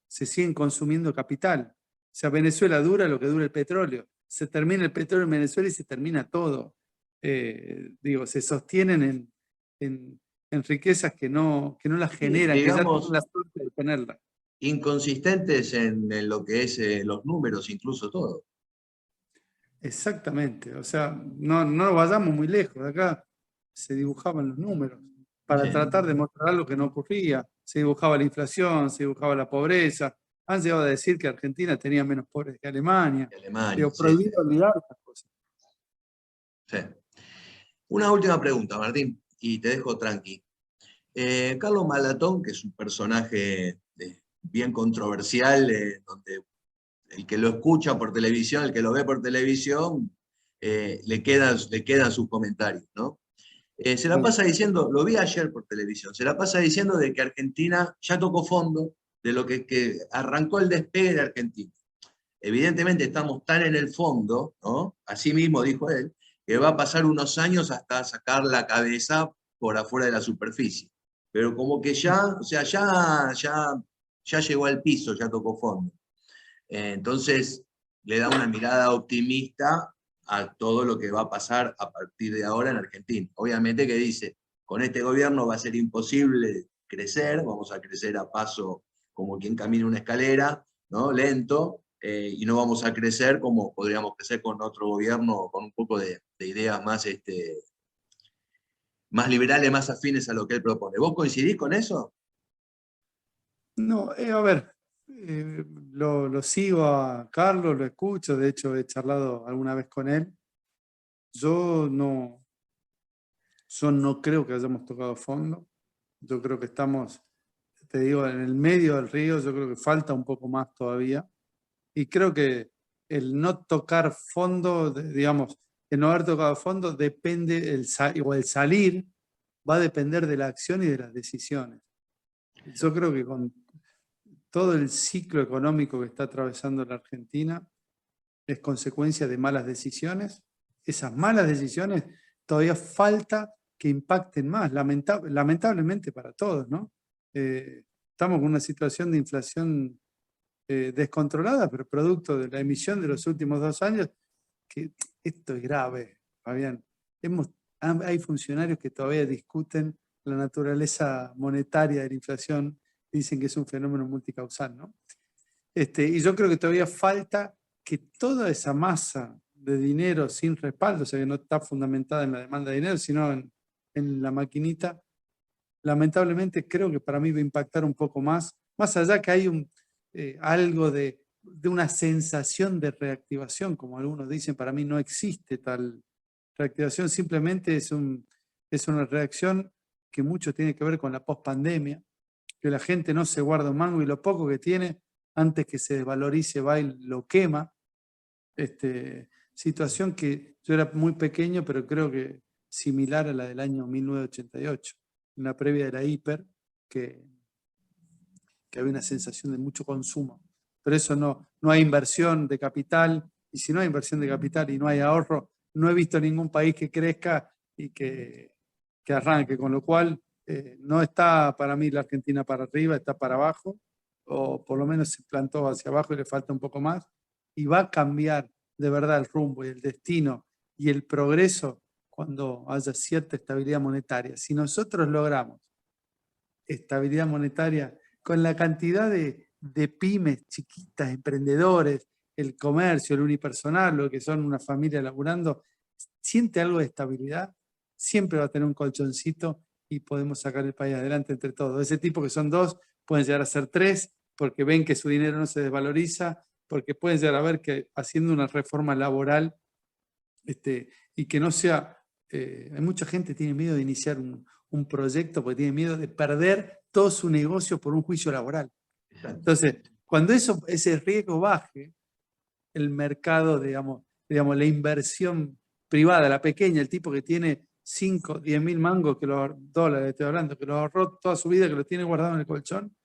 se siguen consumiendo capital. O sea, Venezuela dura lo que dura el petróleo. Se termina el petróleo en Venezuela y se termina todo. Se sostienen en riquezas que no las generan, digamos, que ya tienen la suerte de tenerlas. Inconsistentes en lo que es los números, incluso todo. Exactamente. O sea, no vayamos muy lejos. De acá se dibujaban los números para tratar de mostrar algo que no ocurría. Se dibujaba la inflación, se dibujaba la pobreza. Han llegado a decir que Argentina tenía menos pobres que Alemania. Prohibido olvidar estas cosas. Sí. Una última pregunta, Martín, y te dejo tranqui. Carlos Malatón, que es un personaje bien controversial, donde el que lo escucha por televisión, el que lo ve por televisión, le quedan sus comentarios, ¿no? Se la pasa diciendo, lo vi ayer por televisión, se la pasa diciendo de que Argentina ya tocó fondo, de lo que arrancó el despegue de Argentina. Evidentemente estamos tan en el fondo, ¿no? Así mismo dijo él, que va a pasar unos años hasta sacar la cabeza por afuera de la superficie. Pero como que ya llegó al piso, ya tocó fondo. Entonces le da una mirada optimista a todo lo que va a pasar a partir de ahora en Argentina. Obviamente que dice, con este gobierno va a ser imposible crecer, vamos a crecer a paso como quien camina una escalera, ¿no? Lento, y no vamos a crecer como podríamos crecer con otro gobierno, con un poco de ideas más liberales, más afines a lo que él propone. ¿Vos coincidís con eso? No, a ver, lo sigo a Carlos, lo escucho, de hecho he charlado alguna vez con él. Yo no creo que hayamos tocado fondo. Yo creo que estamos te digo, en el medio del río yo creo que falta un poco más todavía. Y creo que el no tocar fondo, digamos, el no haber tocado fondo, depende, el salir va a depender de la acción y de las decisiones. Yo creo que con todo el ciclo económico que está atravesando la Argentina es consecuencia de malas decisiones. Esas malas decisiones todavía falta que impacten más, lamentablemente para todos, ¿no? Estamos con una situación de inflación descontrolada, pero producto de la emisión de los últimos 2 años, que esto es grave, Fabián. Hay funcionarios que todavía discuten la naturaleza monetaria de la inflación y dicen que es un fenómeno multicausal, ¿no? Y yo creo que todavía falta que toda esa masa de dinero sin respaldo, o sea, que no está fundamentada en la demanda de dinero, sino en la maquinita, lamentablemente creo que para mí va a impactar un poco más allá que hay algo de una sensación de reactivación, como algunos dicen, para mí no existe tal reactivación, simplemente es una reacción que mucho tiene que ver con la pospandemia, que la gente no se guarda un mango y lo poco que tiene, antes que se desvalorice, va y lo quema. Situación que yo era muy pequeño, pero creo que similar a la del año 1988, en la previa de la hiper, que había una sensación de mucho consumo. Pero eso no hay inversión de capital, y si no hay inversión de capital y no hay ahorro, no he visto ningún país que crezca y que arranque, con lo cual no está para mí la Argentina para arriba, está para abajo, o por lo menos se plantó hacia abajo y le falta un poco más, y va a cambiar de verdad el rumbo y el destino y el progreso cuando haya cierta estabilidad monetaria. Si nosotros logramos estabilidad monetaria con la cantidad de pymes chiquitas, emprendedores, el comercio, el unipersonal, lo que son una familia laburando, siente algo de estabilidad, siempre va a tener un colchoncito y podemos sacar el país adelante entre todos. Ese tipo que son 2, pueden llegar a ser 3, porque ven que su dinero no se desvaloriza, porque pueden llegar a ver que haciendo una reforma laboral y que no sea... hay mucha gente que tiene miedo de iniciar un proyecto porque tiene miedo de perder todo su negocio por un juicio laboral. Entonces, cuando ese riesgo baje, el mercado, digamos, la inversión privada, la pequeña, el tipo que tiene 5, 10 mil mangos, dólares estoy hablando, que los ahorró toda su vida, que los tiene guardado en el colchón,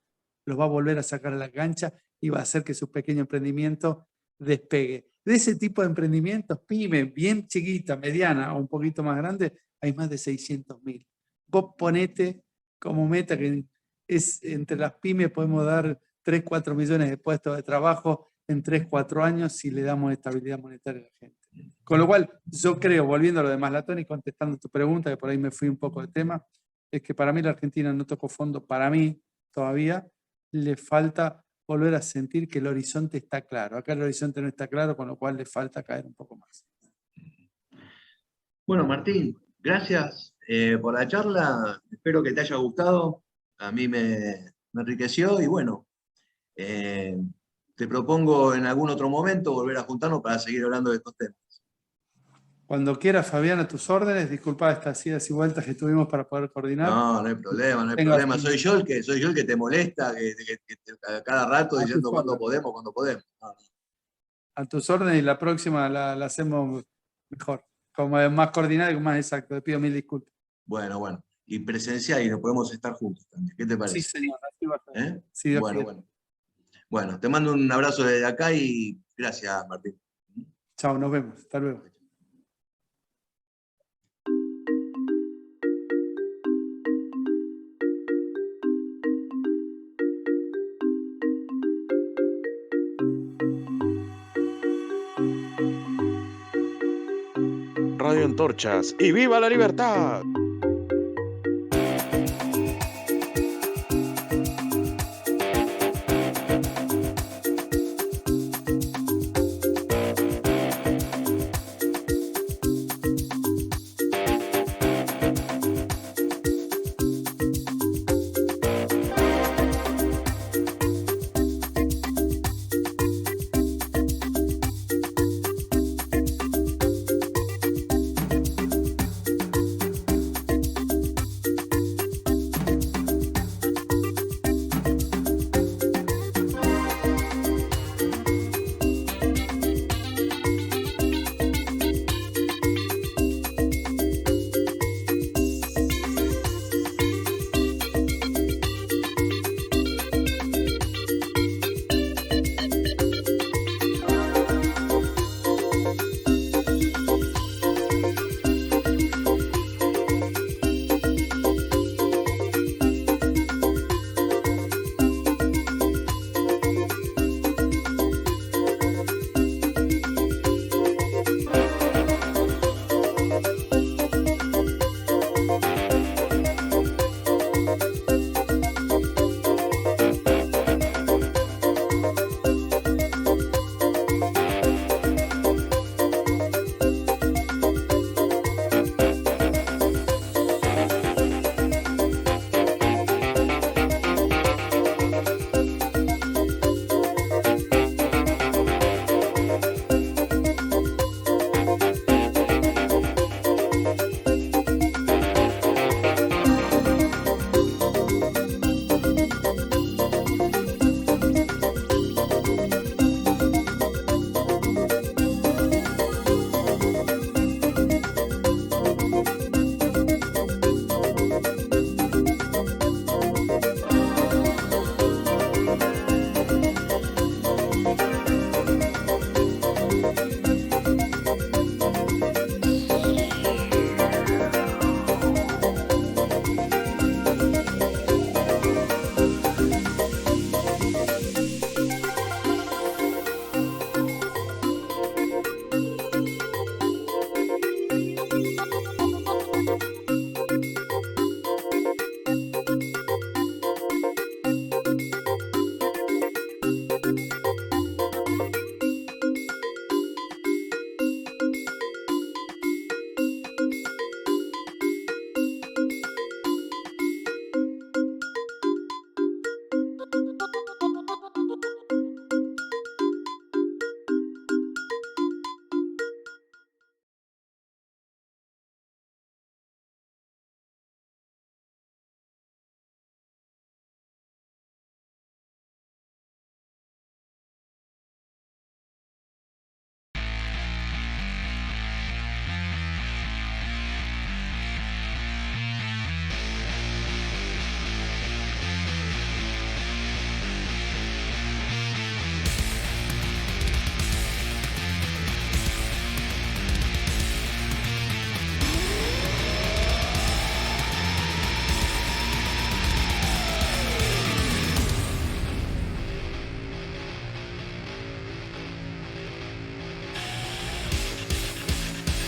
los va a volver a sacar a la cancha y va a hacer que su pequeño emprendimiento despegue. De ese tipo de emprendimientos, pyme, bien chiquita, mediana o un poquito más grande, hay más de 600.000. Vos ponete como meta que entre las pymes podemos dar 3, 4 millones de puestos de trabajo en 3, 4 años si le damos estabilidad monetaria a la gente. Con lo cual, yo creo, volviendo a lo de Maslatón y contestando tu pregunta, que por ahí me fui un poco de tema, es que para mí la Argentina no tocó fondo, para mí todavía le falta volver a sentir que el horizonte está claro. Acá el horizonte no está claro, con lo cual le falta caer un poco más. Bueno, Martín, gracias por la charla. Espero que te haya gustado. A mí me enriqueció y bueno, te propongo en algún otro momento volver a juntarnos para seguir hablando de estos temas. Cuando quieras, Fabián, a tus órdenes. Disculpa estas idas y vueltas que tuvimos para poder coordinar. No hay problema, no hay problema. Soy yo el que te molesta, que a cada rato diciendo cuándo podemos. No. A tus órdenes, y la próxima la hacemos mejor, como más coordinada y más exacto. Te pido 1000 disculpas. Bueno. Y presencial y nos podemos estar juntos también. ¿Qué te parece? Sí, señor. Así va a ser. Sí, bueno, te mando un abrazo desde acá y gracias, Martín. Chao, nos vemos. Hasta luego. Radio Antorchas y ¡viva la libertad!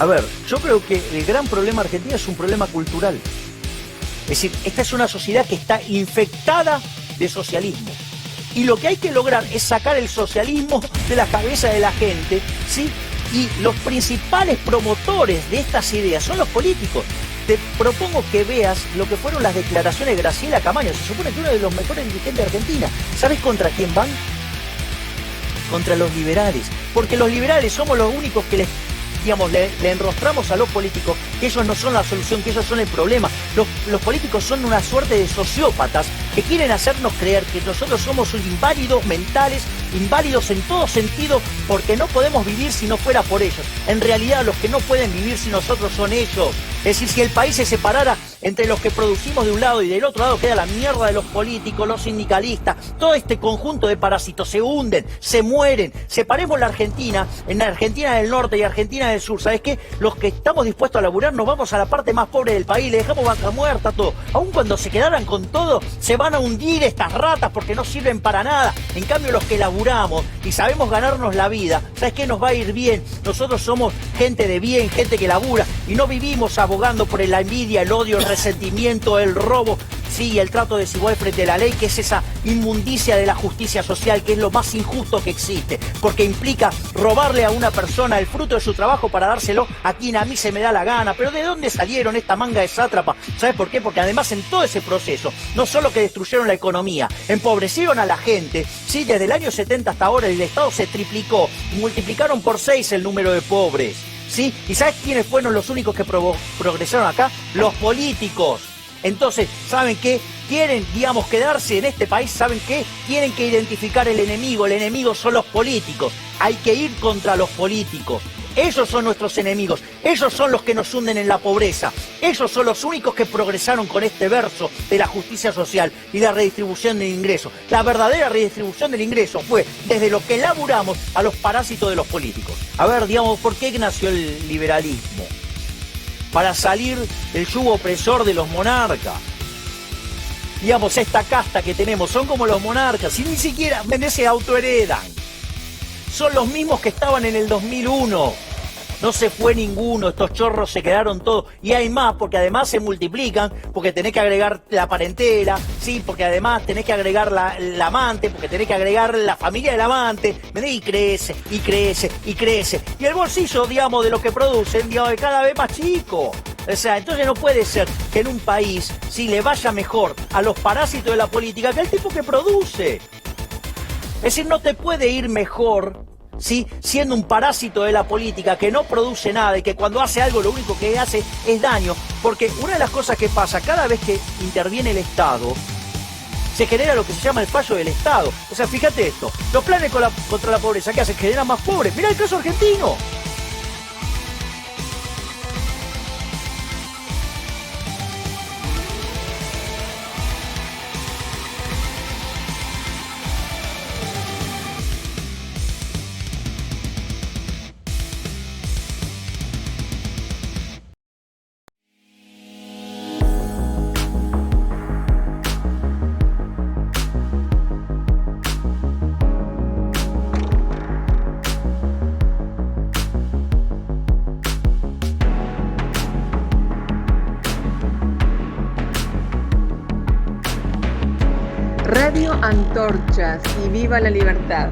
A ver, yo creo que el gran problema argentino es un problema cultural. Es decir, esta es una sociedad que está infectada de socialismo. Y lo que hay que lograr es sacar el socialismo de la cabeza de la gente, ¿sí? Y los principales promotores de estas ideas son los políticos. Te propongo que veas lo que fueron las declaraciones de Graciela Camaño. Se supone que uno de los mejores dirigentes de Argentina. ¿Sabes contra quién van? Contra los liberales. Porque los liberales somos los únicos que le enrostramos a los políticos que ellos no son la solución, que ellos son el problema. Los políticos son una suerte de sociópatas que quieren hacernos creer que nosotros somos inválidos mentales, inválidos en todo sentido, porque no podemos vivir si no fuera por ellos. En realidad los que no pueden vivir sin nosotros son ellos. Es decir, si el país se separara entre los que producimos de un lado y del otro lado, queda la mierda de los políticos, los sindicalistas, todo este conjunto de parásitos se hunden, se mueren. Separemos la Argentina, en Argentina del Norte y Argentina del Sur. ¿Sabes qué? Los que estamos dispuestos a laburar nos vamos a la parte más pobre del país, le dejamos vaca muerta, todo. Aun cuando se quedaran con todo, se van a hundir estas ratas porque no sirven para nada. En cambio, los que laburamos y sabemos ganarnos la vida, ¿sabes qué? Nos va a ir bien. Nosotros somos gente de bien, gente que labura y no vivimos abogando por la envidia, el odio, el resentimiento, el robo, sí, el trato desigual frente a la ley, que es esa inmundicia de la justicia social, que es lo más injusto que existe, porque implica robarle a una persona el fruto de su trabajo para dárselo a quien a mí se me da la gana. Pero ¿de dónde salieron esta manga de sátrapa? ¿Sabes por qué? Porque además en todo ese proceso, no solo que destruyeron la economía, empobrecieron a la gente, sí, desde el año 70 hasta ahora el Estado se triplicó, multiplicaron por 6 el número de pobres. ¿Sí? ¿Y sabes quiénes fueron los únicos que progresaron acá? Los políticos. Entonces, ¿saben qué? Quieren, digamos, quedarse en este país, ¿saben qué? Tienen que identificar el enemigo son los políticos. Hay que ir contra los políticos. Ellos son nuestros enemigos, ellos son los que nos hunden en la pobreza, ellos son los únicos que progresaron con este verso de la justicia social y la redistribución del ingreso. La verdadera redistribución del ingreso fue desde lo que laburamos a los parásitos de los políticos. A ver, digamos, ¿por qué nació el liberalismo? Para salir del yugo opresor de los monarcas. Digamos, esta casta que tenemos son como los monarcas y ni siquiera se autoheredan. Son los mismos que estaban en el 2001. No se fue ninguno, estos chorros se quedaron todos. Y hay más, porque además se multiplican, porque tenés que agregar la parentela, sí, porque además tenés que agregar la amante, porque tenés que agregar la familia del amante, y crece, y crece, y crece. Y el bolsillo, digamos, de lo que producen, digamos, es cada vez más chico. O sea, entonces no puede ser que en un país, sí, le vaya mejor a los parásitos de la política que al tipo que produce. Es decir, no te puede ir mejor, ¿sí?, siendo un parásito de la política que no produce nada y que cuando hace algo lo único que hace es daño. Porque una de las cosas que pasa cada vez que interviene el Estado, se genera lo que se llama el fallo del Estado. O sea, fíjate esto, los planes contra la pobreza, ¿qué hacen? Generan más pobres. Mirá el caso argentino. Radio Antorchas y viva la libertad.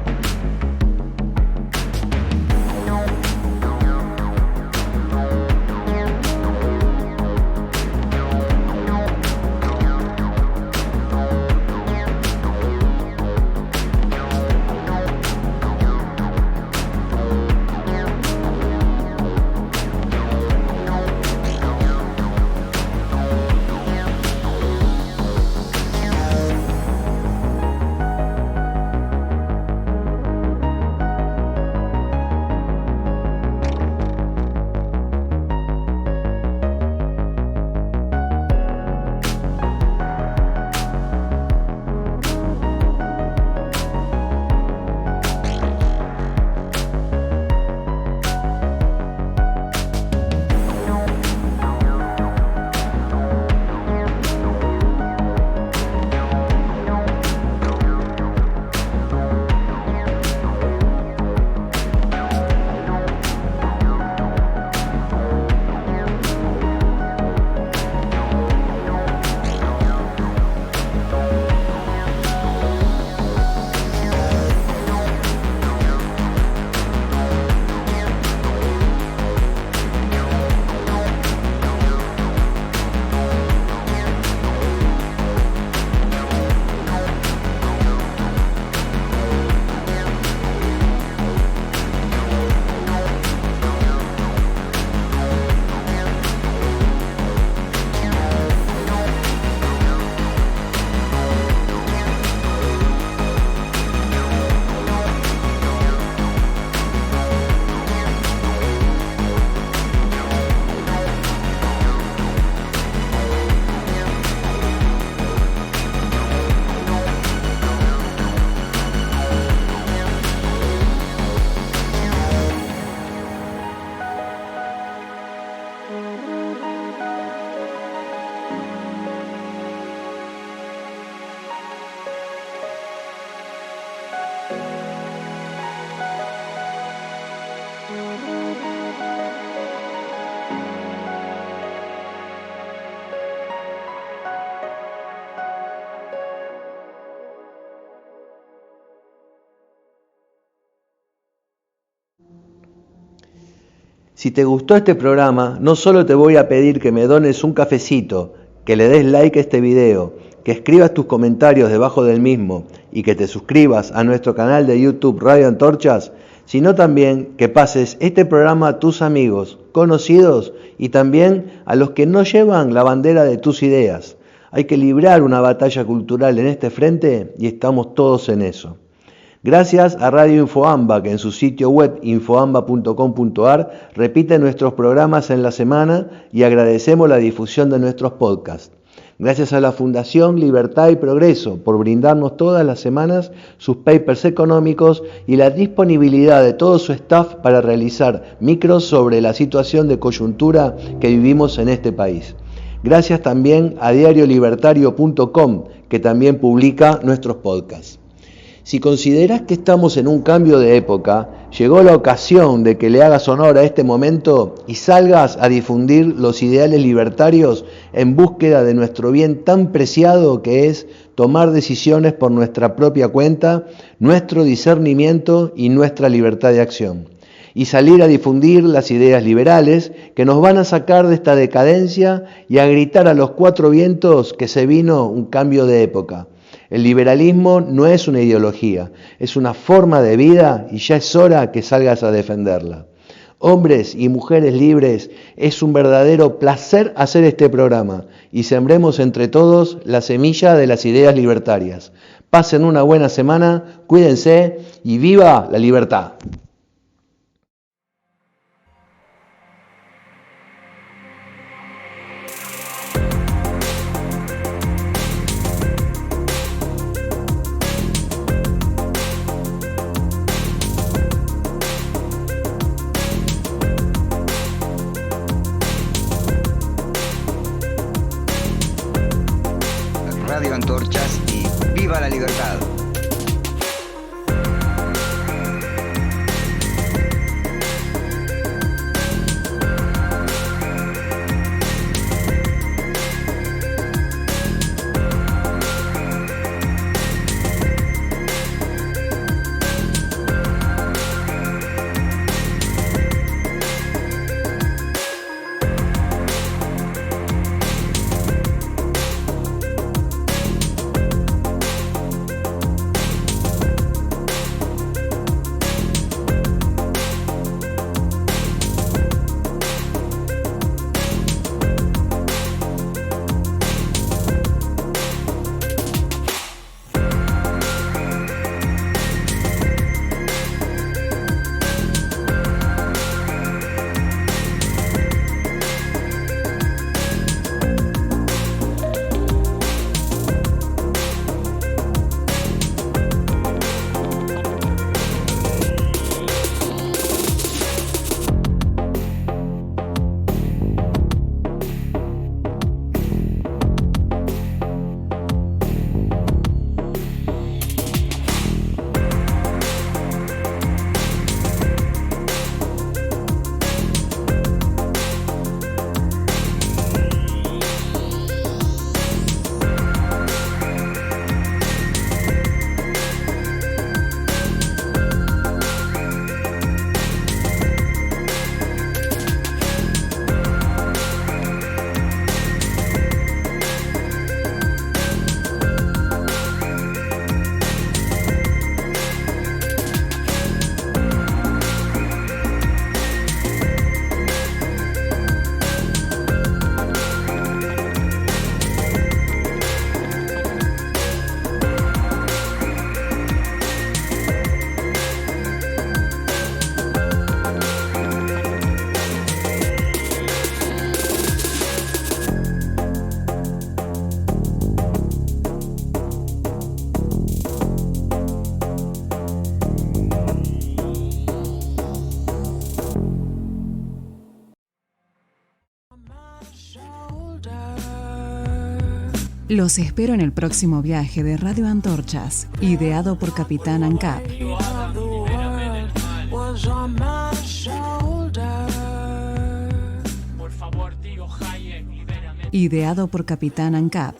Si te gustó este programa, no solo te voy a pedir que me dones un cafecito, que le des like a este video, que escribas tus comentarios debajo del mismo y que te suscribas a nuestro canal de YouTube Radio Antorchas, sino también que pases este programa a tus amigos, conocidos y también a los que no llevan la bandera de tus ideas. Hay que librar una batalla cultural en este frente y estamos todos en eso. Gracias a Radio Infoamba, que en su sitio web infoamba.com.ar repite nuestros programas en la semana y agradecemos la difusión de nuestros podcasts. Gracias a la Fundación Libertad y Progreso por brindarnos todas las semanas sus papers económicos y la disponibilidad de todo su staff para realizar micros sobre la situación de coyuntura que vivimos en este país. Gracias también a diariolibertario.com, que también publica nuestros podcasts. Si consideras que estamos en un cambio de época, llegó la ocasión de que le hagas honor a este momento y salgas a difundir los ideales libertarios en búsqueda de nuestro bien tan preciado que es tomar decisiones por nuestra propia cuenta, nuestro discernimiento y nuestra libertad de acción. Y salir a difundir las ideas liberales que nos van a sacar de esta decadencia y a gritar a los cuatro vientos que se vino un cambio de época. El liberalismo no es una ideología, es una forma de vida y ya es hora que salgas a defenderla. Hombres y mujeres libres, es un verdadero placer hacer este programa y sembremos entre todos la semilla de las ideas libertarias. Pasen una buena semana, cuídense y ¡viva la libertad! Radio Antorchas y ¡viva la libertad! Los espero en el próximo viaje de Radio Antorchas, ideado por Capitán ANCAP. Por favor, tío Hayek, libérame. Ideado por Capitán ANCAP.